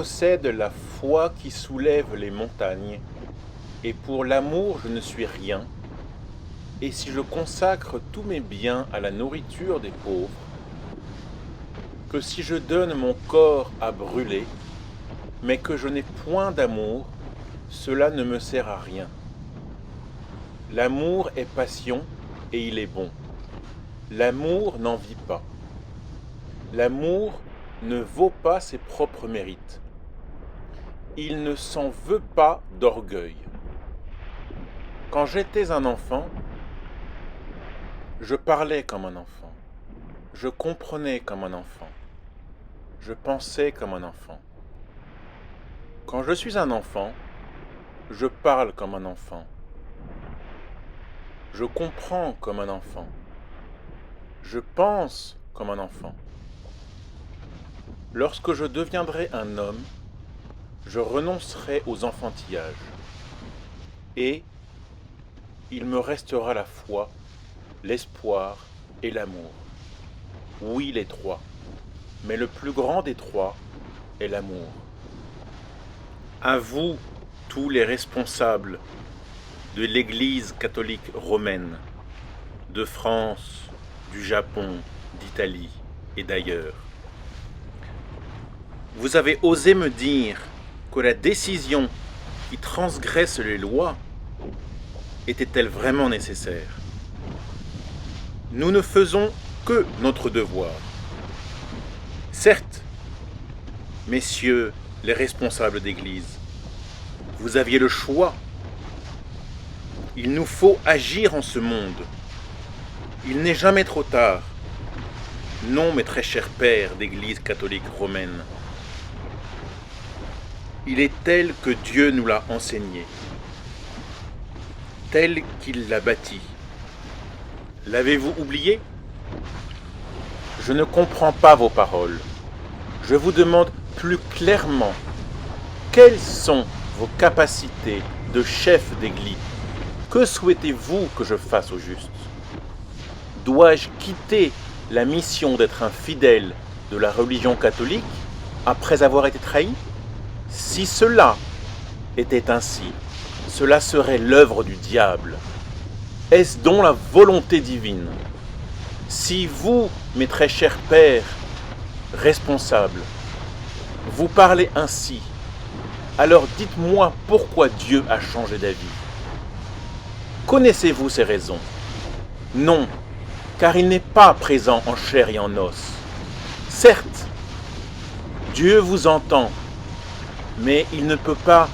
possède la foi qui soulève les montagnes, et pour l'amour je ne suis rien, et si je consacre tous mes biens à la nourriture des pauvres, que si je donne mon corps à brûler, mais que je n'ai point d'amour, cela ne me sert à rien. L'amour est passion, et il est bon. L'amour n'envie pas. L'amour ne vaut pas ses propres mérites. Il ne s'en veut pas d'orgueil. Quand j'étais un enfant, je parlais comme un enfant. Je comprenais comme un enfant. Je pensais comme un enfant. Quand je suis un enfant, je parle comme un enfant. Je comprends comme un enfant. Je pense comme un enfant. Lorsque je deviendrai un homme, je renoncerai aux enfantillages. Et il me restera la foi, l'espoir et l'amour. Oui, les trois. Mais le plus grand des trois est l'amour. À vous, tous les responsables de l'Église catholique romaine, de France, du Japon, d'Italie et d'ailleurs. Vous avez osé me dire que la décision qui transgresse les lois était-elle vraiment nécessaire? Nous ne faisons que notre devoir. Certes, messieurs les responsables d'Église, vous aviez le choix. Il nous faut agir en ce monde. Il n'est jamais trop tard. Non, mes très chers pères d'Église catholique romaine. Il est tel que Dieu nous l'a enseigné, tel qu'il l'a bâti. L'avez-vous oublié? Je ne comprends pas vos paroles. Je vous demande plus clairement, quelles sont vos capacités de chef d'église? Que souhaitez-vous que je fasse au juste? Dois-je quitter la mission d'être un fidèle de la religion catholique après avoir été trahi? Si cela était ainsi, cela serait l'œuvre du diable. Est-ce donc la volonté divine? Si vous, mes très chers pères, responsables, vous parlez ainsi, alors dites-moi pourquoi Dieu a changé d'avis. Connaissez-vous ces raisons? Non, car il n'est pas présent en chair et en os. Certes, Dieu vous entend, mais il ne peut pas,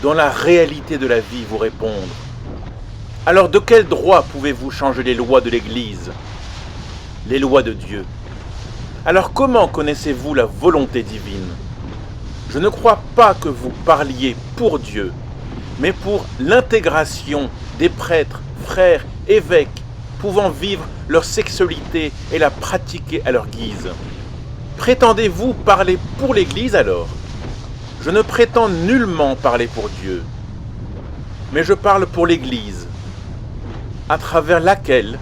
dans la réalité de la vie, vous répondre. Alors de quel droit pouvez-vous changer les lois de l'Église, les lois de Dieu? Alors comment connaissez-vous la volonté divine? Je ne crois pas que vous parliez pour Dieu, mais pour l'intégration des prêtres, frères, évêques, pouvant vivre leur sexualité et la pratiquer à leur guise. Prétendez-vous parler pour l'Église alors? Je ne prétends nullement parler pour Dieu, mais je parle pour l'Église, à travers laquelle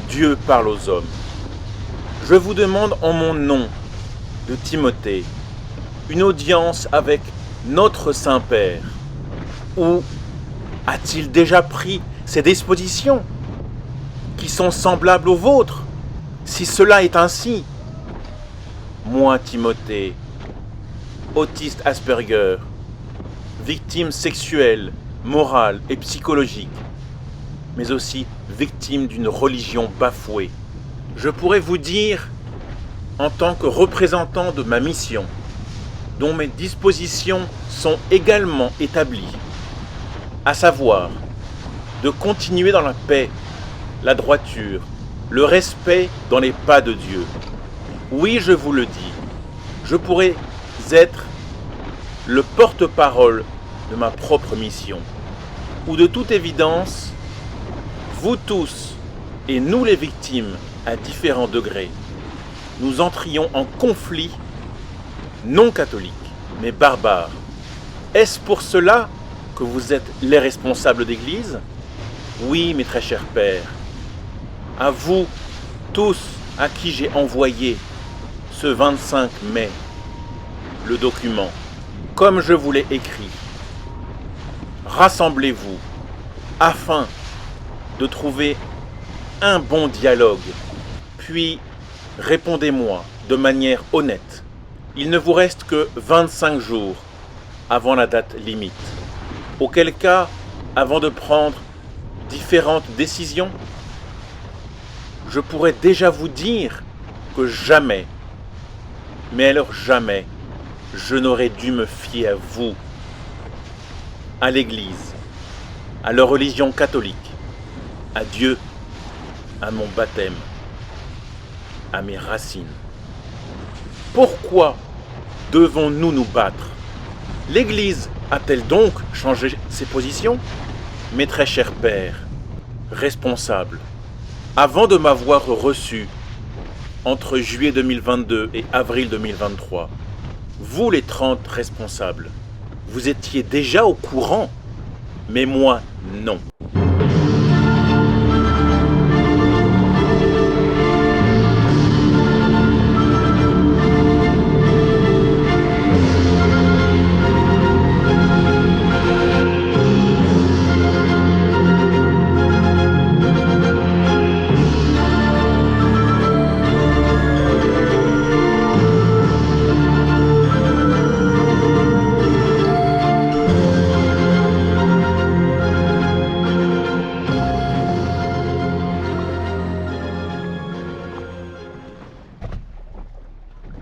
Dieu parle aux hommes. Je vous demande en mon nom, de Timothée, une audience avec notre Saint-Père. Ou a-t-il déjà pris ses dispositions, qui sont semblables aux vôtres? Si cela est ainsi, moi, Timothée, autiste Asperger, victime sexuelle, morale et psychologique, mais aussi victime d'une religion bafouée, je pourrais vous dire, en tant que représentant de ma mission, dont mes dispositions sont également établies, à savoir de continuer dans la paix, la droiture, le respect dans les pas de Dieu. Oui, je vous le dis, je pourrais être le porte-parole de ma propre mission, où de toute évidence, vous tous et nous les victimes à différents degrés, nous entrions en conflit non catholique, mais barbare. Est-ce pour cela que vous êtes les responsables d'Église? Oui, mes très chers pères, à vous tous à qui j'ai envoyé ce 25 mai le document, comme je vous l'ai écrit. Rassemblez-vous afin de trouver un bon dialogue, puis répondez-moi de manière honnête. Il ne vous reste que 25 jours avant la date limite. Auquel cas, avant de prendre différentes décisions, je pourrais déjà vous dire que jamais, mais alors jamais, je n'aurais dû me fier à vous, à l'Église, à la religion catholique, à Dieu, à mon baptême, à mes racines. Pourquoi devons-nous nous battre? L'Église a-t-elle donc changé ses positions? Mes très chers pères, responsables, avant de m'avoir reçu entre juillet 2022 et avril 2023, vous les 30 responsables, vous étiez déjà au courant, mais moi non.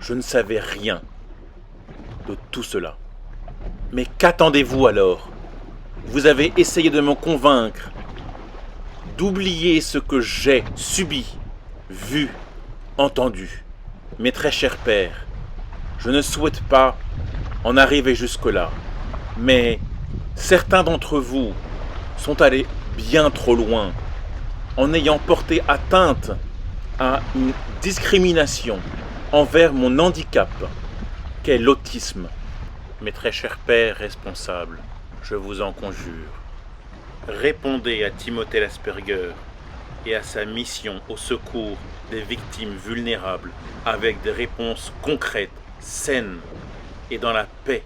Je ne savais rien de tout cela. Mais qu'attendez-vous alors? Vous avez essayé de me convaincre d'oublier ce que j'ai subi, vu, entendu. Mes très chers pères, je ne souhaite pas en arriver jusque-là. Mais certains d'entre vous sont allés bien trop loin en ayant porté atteinte à une discrimination envers mon handicap, qu'est l'autisme. Mes très chers pères responsables, je vous en conjure, répondez à Timothée L'Asperger et à sa mission au secours des victimes vulnérables avec des réponses concrètes, saines et dans la paix.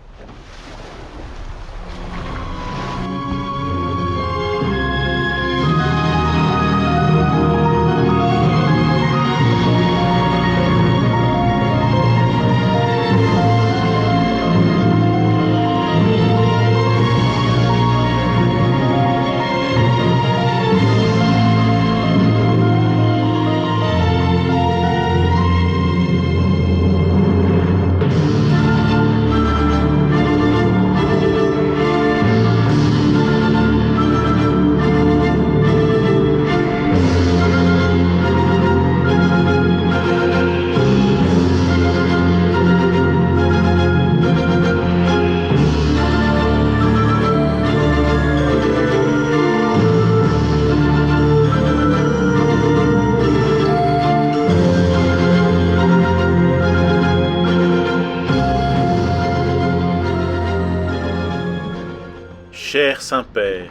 Cher Saint-Père,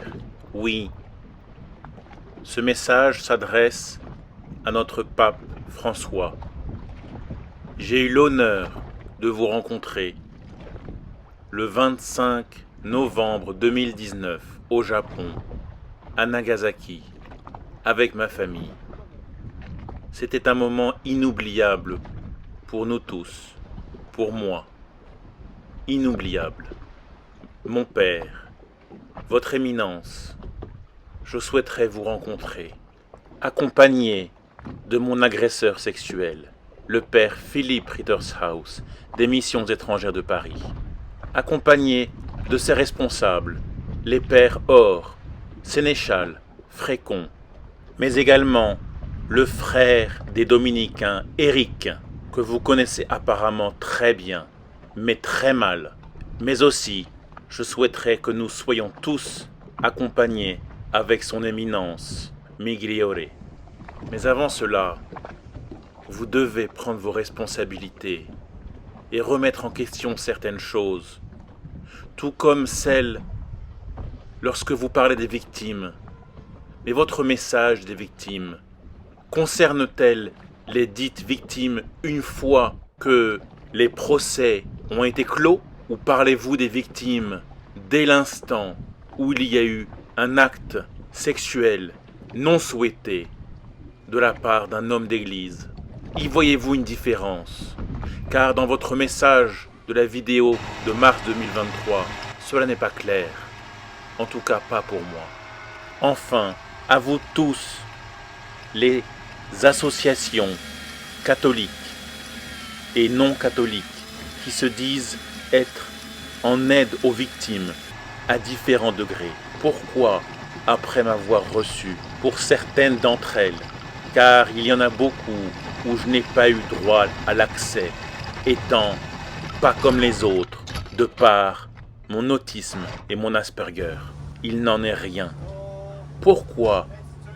oui, ce message s'adresse à notre pape François. J'ai eu l'honneur de vous rencontrer le 25 novembre 2019 au Japon, à Nagasaki, avec ma famille. C'était un moment inoubliable pour nous tous, pour moi. Inoubliable. Mon père, Votre Éminence, je souhaiterais vous rencontrer, accompagné de mon agresseur sexuel, le père Philippe Rittershaus, des Missions étrangères de Paris, accompagné de ses responsables, les pères Or, Sénéchal, Frécon, mais également le frère des dominicains, Éric, que vous connaissez apparemment très bien, mais très mal, mais aussi je souhaiterais que nous soyons tous accompagnés avec son éminence, Migliore. Mais avant cela, vous devez prendre vos responsabilités et remettre en question certaines choses, tout comme celles lorsque vous parlez des victimes. Mais votre message des victimes concerne-t-elle les dites victimes une fois que les procès ont été clos ou parlez-vous des victimes dès l'instant où il y a eu un acte sexuel non souhaité de la part d'un homme d'église? Y voyez-vous une différence? Car dans votre message de la vidéo de mars 2023, cela n'est pas clair. En tout cas, pas pour moi. Enfin, à vous tous, les associations catholiques et non catholiques qui se disent être en aide aux victimes à différents degrés. Pourquoi, après m'avoir reçu pour certaines d'entre elles, car il y en a beaucoup où je n'ai pas eu droit à l'accès, étant pas comme les autres, de par mon autisme et mon Asperger. Il n'en est rien. Pourquoi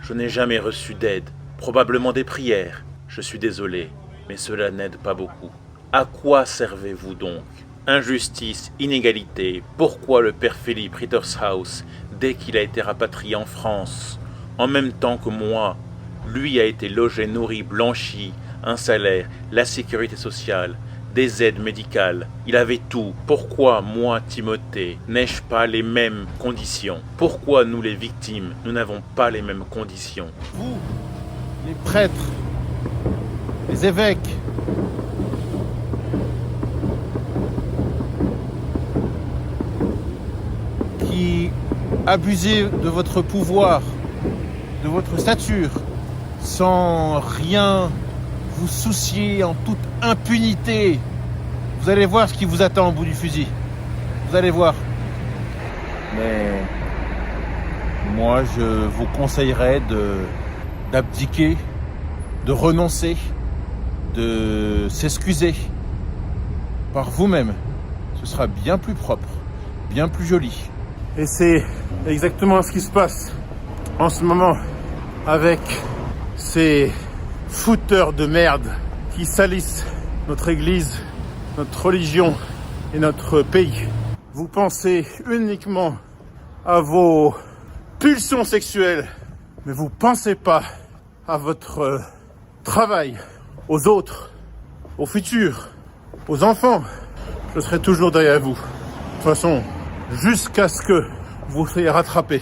je n'ai jamais reçu d'aide? Probablement des prières. Je suis désolé, mais cela n'aide pas beaucoup. À quoi servez-vous donc? Injustice, inégalité. Pourquoi le père Philippe Rittershaus, dès qu'il a été rapatrié en France, en même temps que moi, lui a été logé, nourri, blanchi, un salaire, la sécurité sociale, des aides médicales, il avait tout. Pourquoi moi, Timothée, n'ai-je pas les mêmes conditions? Pourquoi nous les victimes, nous n'avons pas les mêmes conditions? Vous, les prêtres, les évêques, qui abusez de votre pouvoir, de votre stature, sans rien vous soucier, en toute impunité, vous allez voir ce qui vous attend au bout du fusil. Vous allez voir. Mais moi, je vous conseillerais d'abdiquer, de renoncer, de s'excuser par vous-même. Ce sera bien plus propre, bien plus joli. Et c'est exactement ce qui se passe en ce moment avec ces fouteurs de merde qui salissent notre église, notre religion et notre pays. Vous pensez uniquement à vos pulsions sexuelles, mais vous pensez pas à votre travail, aux autres, au futur, aux enfants. Je serai toujours derrière vous. De toute façon, jusqu'à ce que vous soyez rattrapés.